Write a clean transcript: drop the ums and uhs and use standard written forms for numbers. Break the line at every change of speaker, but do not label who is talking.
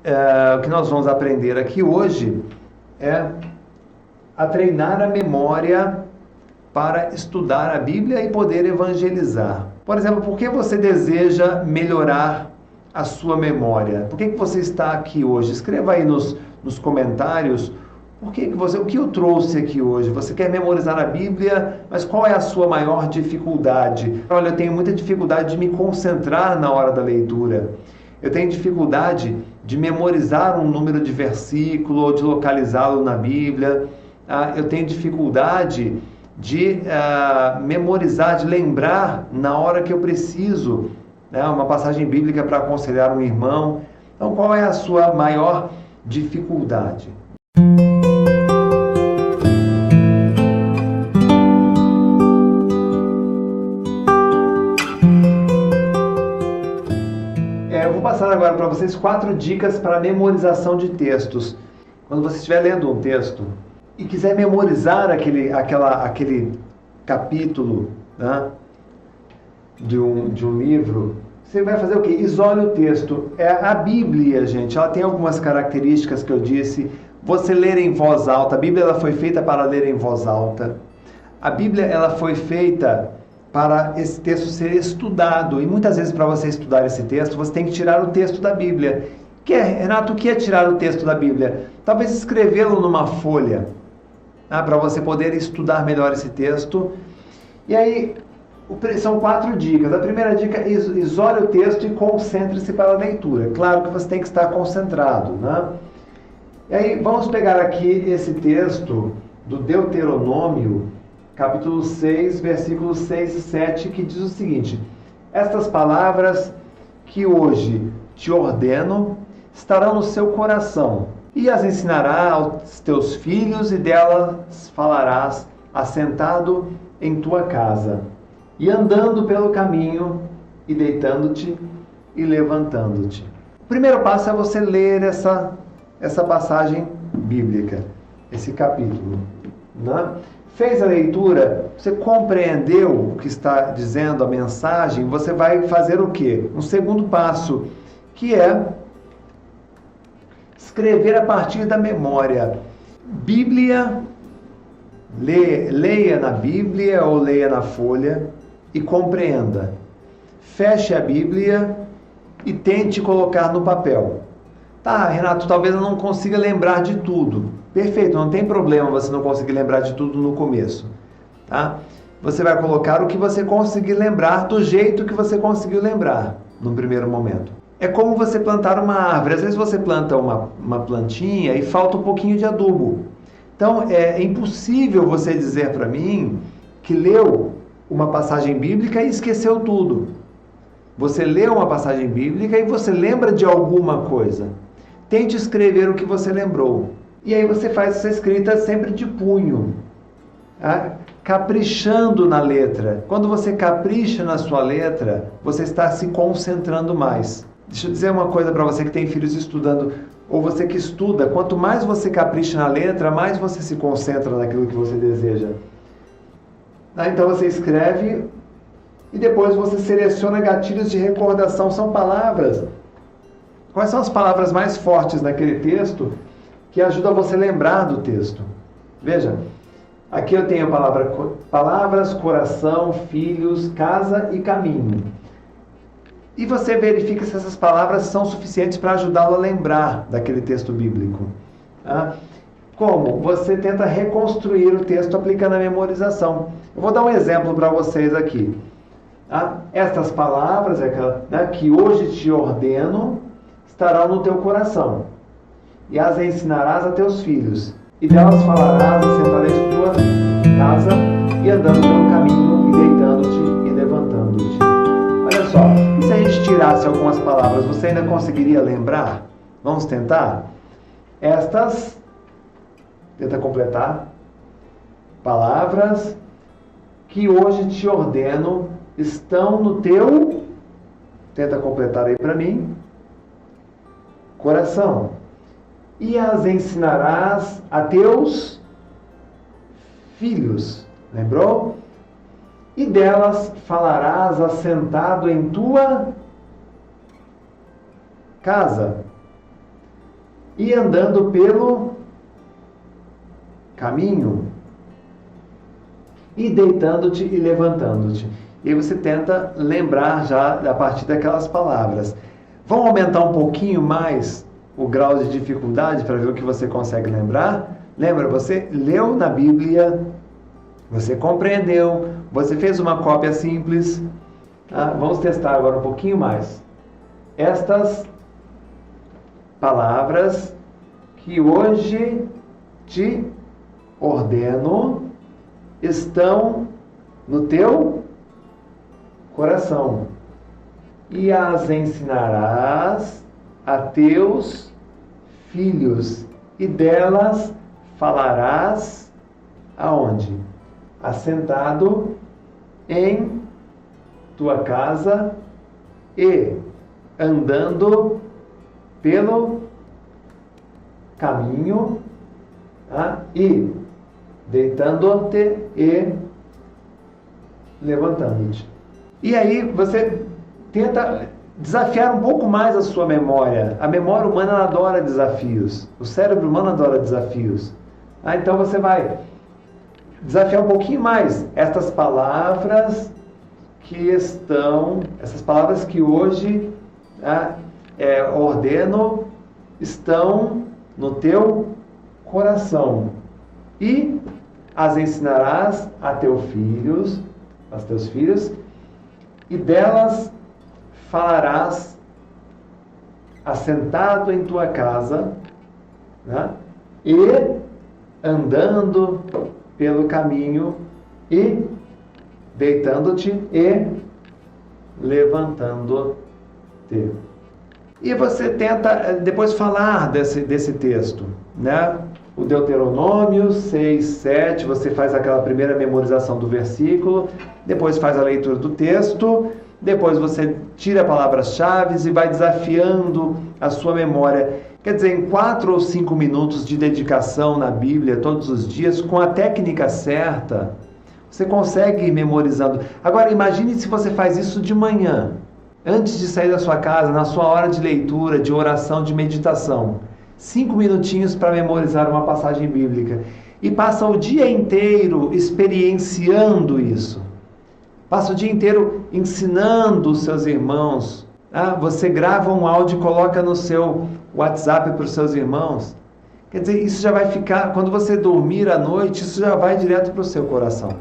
o que nós vamos aprender aqui hoje é a treinar a memória para estudar a Bíblia e poder evangelizar. Por exemplo, por que você deseja melhorar a sua memória? Por que você está aqui hoje? Escreva aí nos comentários o que eu trouxe aqui hoje. Você quer memorizar a Bíblia, mas qual é a sua maior dificuldade? Olha, eu tenho muita dificuldade de me concentrar na hora da leitura. Eu tenho dificuldade de memorizar um número de versículo ou de localizá-lo na Bíblia. Eu tenho dificuldade de memorizar, de lembrar na hora que eu preciso, né, uma passagem bíblica para aconselhar um irmão. Então, qual é a sua maior dificuldade? Eu vou passar agora para vocês 4 dicas para memorização de textos. Quando você estiver lendo um texto e quiser memorizar aquele capítulo, né, de um livro, você vai fazer o quê? Isole o texto. A Bíblia, gente, ela tem algumas características que eu disse. Você ler em voz alta. A Bíblia ela foi feita para ler em voz alta. A Bíblia ela foi feita para esse texto ser estudado. E muitas vezes, para você estudar esse texto, você tem que tirar o texto da Bíblia. Renato, o que é tirar o texto da Bíblia? Talvez escrevê-lo numa folha, para você poder estudar melhor esse texto. E aí, são 4 dicas. A primeira dica é isole o texto e concentre-se para a leitura. Claro que você tem que estar concentrado, né? E aí, vamos pegar aqui esse texto do Deuteronômio, capítulo 6, versículos 6 e 7, que diz o seguinte: estas palavras que hoje te ordeno estarão no seu coração, e as ensinarás aos teus filhos, e delas falarás assentado em tua casa, e andando pelo caminho, e deitando-te e levantando-te. O primeiro passo é você ler essa passagem bíblica, esse capítulo, né? Fez a leitura, você compreendeu o que está dizendo a mensagem, você vai fazer o quê? Um segundo passo, que é escrever a partir da memória. Bíblia, leia na Bíblia ou leia na folha e compreenda. Feche a Bíblia e tente colocar no papel. Tá, Renato, talvez eu não consiga lembrar de tudo. Perfeito, não tem problema você não conseguir lembrar de tudo no começo, tá? Você vai colocar o que você conseguir lembrar do jeito que você conseguiu lembrar no primeiro momento. É como você plantar uma árvore. Às vezes você planta uma plantinha e falta um pouquinho de adubo. Então, é impossível você dizer para mim que leu uma passagem bíblica e esqueceu tudo. Você lê uma passagem bíblica e você lembra de alguma coisa. Tente escrever o que você lembrou. E aí você faz essa escrita sempre de punho, tá? Caprichando na letra. Quando você capricha na sua letra, você está se concentrando mais. Deixa eu dizer uma coisa para você que tem filhos estudando, ou você que estuda. Quanto mais você capricha na letra, mais você se concentra naquilo que você deseja. Então você escreve e depois você seleciona gatilhos de recordação. São palavras. Quais são as palavras mais fortes naquele texto que ajudam você a lembrar do texto? Veja, aqui eu tenho palavras, coração, filhos, casa e caminho. E você verifica se essas palavras são suficientes para ajudá-lo a lembrar daquele texto bíblico. Tá? Como? Você tenta reconstruir o texto aplicando a memorização. Eu vou dar um exemplo para vocês aqui. Tá? Estas palavras, que hoje te ordeno, estarão no teu coração, e as ensinarás a teus filhos, e delas falarás assentado em tua casa, e andando pelo caminho, e deitando-te e levantando-te. Olha só, e se a gente tirasse algumas palavras, você ainda conseguiria lembrar? Vamos tentar? Estas, tenta completar, palavras que hoje te ordeno estão no teu, tenta completar aí para mim, coração. E as ensinarás a teus filhos. Lembrou? E delas falarás assentado em tua casa. e andando pelo caminho, e deitando-te e levantando-te. E aí você tenta lembrar já a partir daquelas palavras. Vamos aumentar um pouquinho mais o grau de dificuldade para ver o que você consegue lembrar? Lembra, você leu na Bíblia, você compreendeu, você fez uma cópia simples. Vamos testar agora um pouquinho mais. Estas palavras que hoje te ordeno estão no teu coração, e as ensinarás a teus filhos, e delas falarás aonde? Assentado em tua casa e andando pelo caminho, e deitando-te e levantando-te. E aí você tenta desafiar um pouco mais a sua memória. A memória humana ela adora desafios. O cérebro humano adora desafios. Então você vai desafiar um pouquinho mais estas palavras essas palavras que hoje ordeno estão no teu coração, e as ensinarás a teus filhos, e delas falarás assentado em tua casa, e andando pelo caminho, e deitando-te e levantando-te. E você tenta depois falar desse texto, O Deuteronômio 6, 7, você faz aquela primeira memorização do versículo, depois faz a leitura do texto, depois você tira palavras-chave e vai desafiando a sua memória. Quer dizer, em 4 ou 5 minutos de dedicação na Bíblia todos os dias, com a técnica certa, você consegue ir memorizando. Agora, imagine se você faz isso de manhã, antes de sair da sua casa, na sua hora de leitura, de oração, de meditação. 5 minutinhos para memorizar uma passagem bíblica. E passa o dia inteiro experienciando isso. Passa o dia inteiro ensinando os seus irmãos. Você grava um áudio e coloca no seu WhatsApp para os seus irmãos. Quer dizer, isso já vai ficar, quando você dormir à noite, isso já vai direto para o seu coração.